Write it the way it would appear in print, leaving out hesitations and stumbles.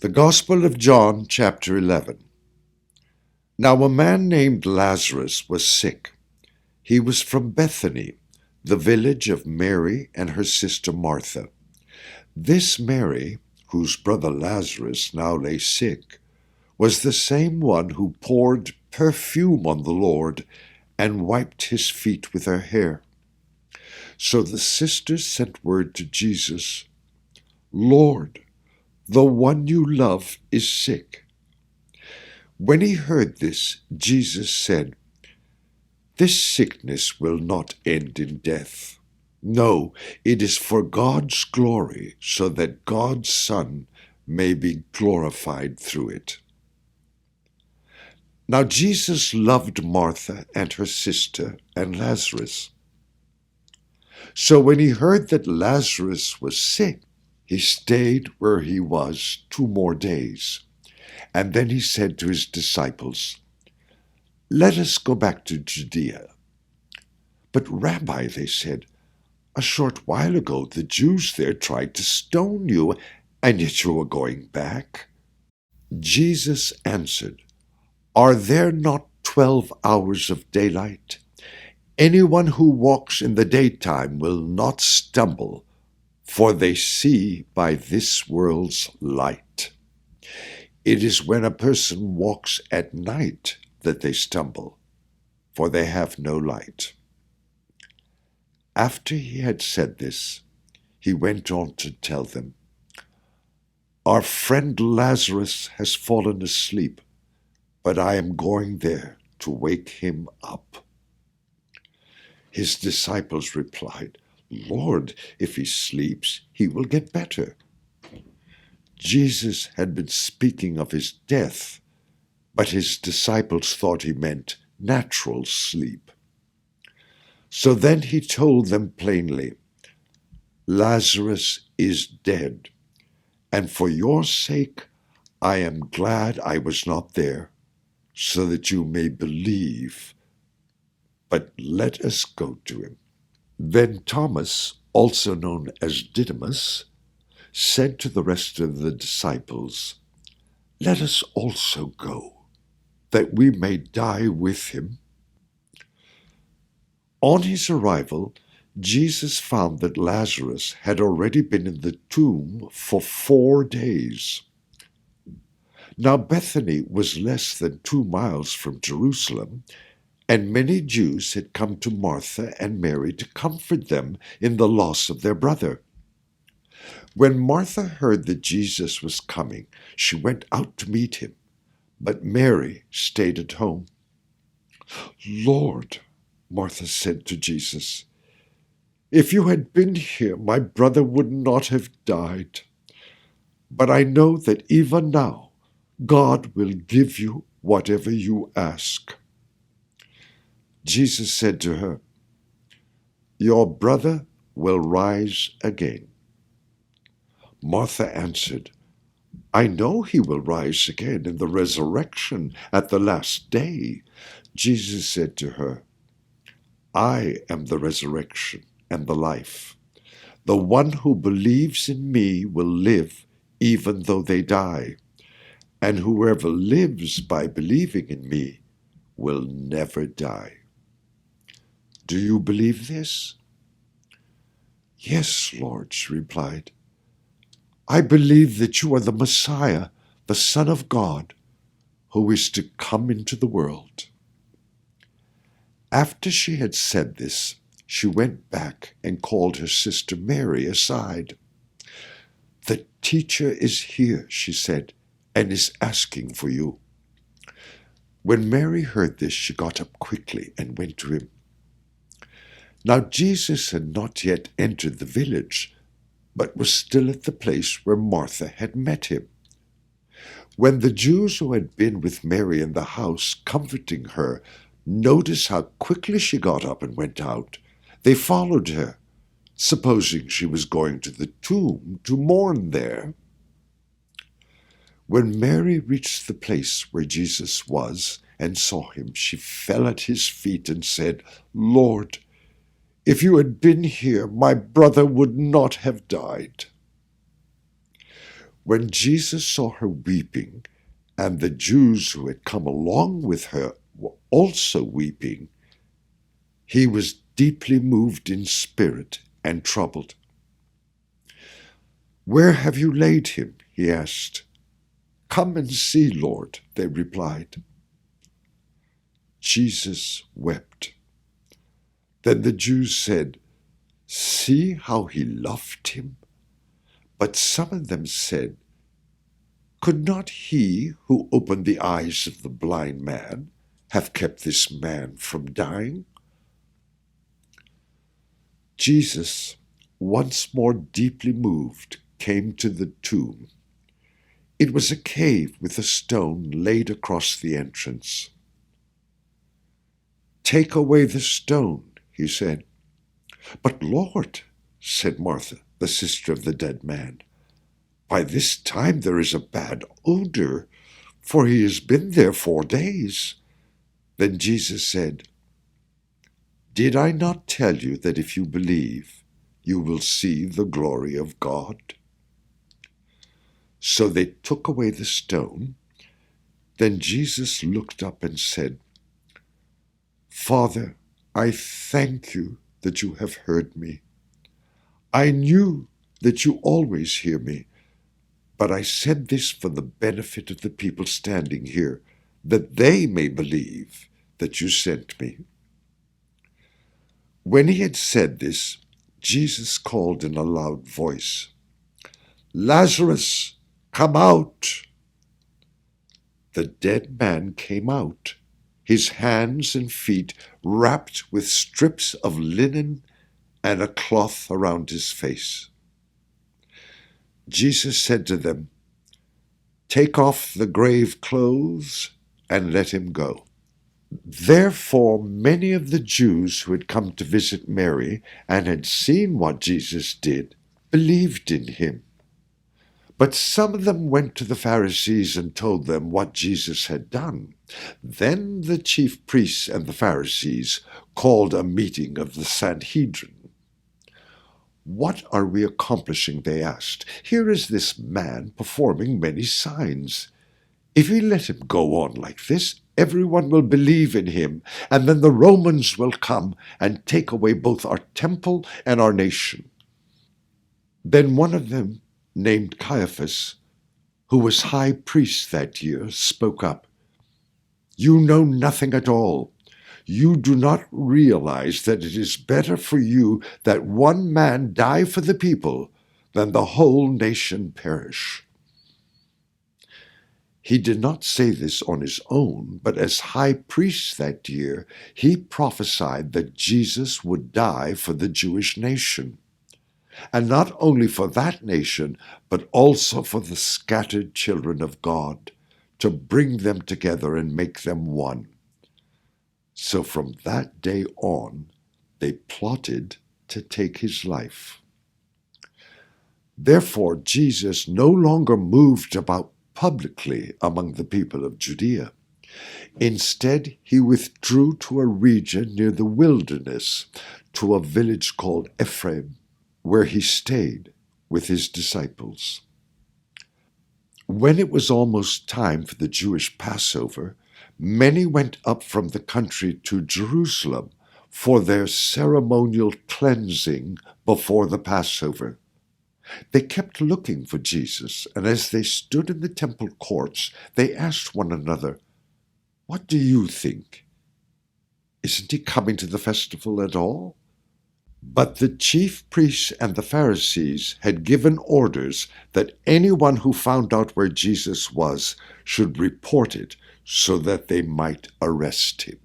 The Gospel of John, chapter 11. Now a man named Lazarus was sick. He was from Bethany, the village of Mary and her sister Martha. This Mary, whose brother Lazarus now lay sick, was the same one who poured perfume on the Lord and wiped his feet with her hair. So the sisters sent word to Jesus, "Lord, the one you love is sick." When he heard this, Jesus said, "This sickness will not end in death. No, it is for God's glory, so that God's Son may be glorified through it." Now Jesus loved Martha and her sister and Lazarus. So when he heard that Lazarus was sick, he stayed where he was 2 more days. And then he said to his disciples, "Let us go back to Judea." "But Rabbi," they said, "a short while ago the Jews there tried to stone you, and yet you are going back." Jesus answered, "Are there not 12 hours of daylight? Anyone who walks in the daytime will not stumble, for they see by this world's light. It is when a person walks at night that they stumble, for they have no light." After he had said this, he went on to tell them, "Our friend Lazarus has fallen asleep, but I am going there to wake him up." His disciples replied, "Lord, if he sleeps, he will get better." Jesus had been speaking of his death, but his disciples thought he meant natural sleep. So then he told them plainly, "Lazarus is dead, and for your sake I am glad I was not there, so that you may believe. But let us go to him." Then Thomas, also known as Didymus, said to the rest of the disciples, "Let us also go, that we may die with him." On his arrival, Jesus found that Lazarus had already been in the tomb for 4 days. Now Bethany was less than 2 miles from Jerusalem, and many Jews had come to Martha and Mary to comfort them in the loss of their brother. When Martha heard that Jesus was coming, she went out to meet him, but Mary stayed at home. "Lord," Martha said to Jesus, "if you had been here, my brother would not have died. But I know that even now God will give you whatever you ask." Jesus said to her, "Your brother will rise again." Martha answered, "I know he will rise again in the resurrection at the last day." Jesus said to her, "I am the resurrection and the life. The one who believes in me will live even though they die, and whoever lives by believing in me will never die." "Do you believe this?" "Yes, Lord," she replied. "I believe that you are the Messiah, the Son of God, who is to come into the world." After she had said this, she went back and called her sister Mary aside. "The teacher is here," she said, "and is asking for you." When Mary heard this, she got up quickly and went to him. Now Jesus had not yet entered the village, but was still at the place where Martha had met him. When the Jews who had been with Mary in the house, comforting her, noticed how quickly she got up and went out, they followed her, supposing she was going to the tomb to mourn there. When Mary reached the place where Jesus was and saw him, she fell at his feet and said, "Lord, if you had been here, my brother would not have died." When Jesus saw her weeping, and the Jews who had come along with her were also weeping, he was deeply moved in spirit and troubled. "Where have you laid him?" he asked. "Come and see, Lord," they replied. Jesus wept. Then the Jews said, "See how he loved him." But some of them said, "Could not he who opened the eyes of the blind man have kept this man from dying?" Jesus, once more deeply moved, came to the tomb. It was a cave with a stone laid across the entrance. "Take away the stone," he said. "But Lord," said Martha, the sister of the dead man, "by this time there is a bad odor, for he has been there 4 days." Then Jesus said, "Did I not tell you that if you believe, you will see the glory of God?" So they took away the stone. Then Jesus looked up and said, "Father, I thank you that you have heard me. I knew that you always hear me, but I said this for the benefit of the people standing here, that they may believe that you sent me." When he had said this, Jesus called in a loud voice, "Lazarus, come out!" The dead man came out, his hands and feet wrapped with strips of linen and a cloth around his face. Jesus said to them, "Take off the grave clothes and let him go." Therefore many of the Jews who had come to visit Mary and had seen what Jesus did believed in him. But some of them went to the Pharisees and told them what Jesus had done. Then the chief priests and the Pharisees called a meeting of the Sanhedrin. "What are we accomplishing?" they asked. "Here is this man performing many signs. If we let him go on like this, everyone will believe in him, and then the Romans will come and take away both our temple and our nation." Then one of them, named Caiaphas, who was high priest that year, spoke up. "You know nothing at all. You do not realize that it is better for you that one man die for the people than the whole nation perish." He did not say this on his own, but as high priest that year, he prophesied that Jesus would die for the Jewish nation. And not only for that nation, but also for the scattered children of God, to bring them together and make them one. So from that day on, they plotted to take his life. Therefore, Jesus no longer moved about publicly among the people of Judea. Instead, he withdrew to a region near the wilderness, to a village called Ephraim, where he stayed with his disciples. When it was almost time for the Jewish Passover, many went up from the country to Jerusalem for their ceremonial cleansing before the Passover. They kept looking for Jesus, and as they stood in the temple courts, they asked one another, "What do you think? Isn't he coming to the festival at all?" But the chief priests and the Pharisees had given orders that anyone who found out where Jesus was should report it so that they might arrest him.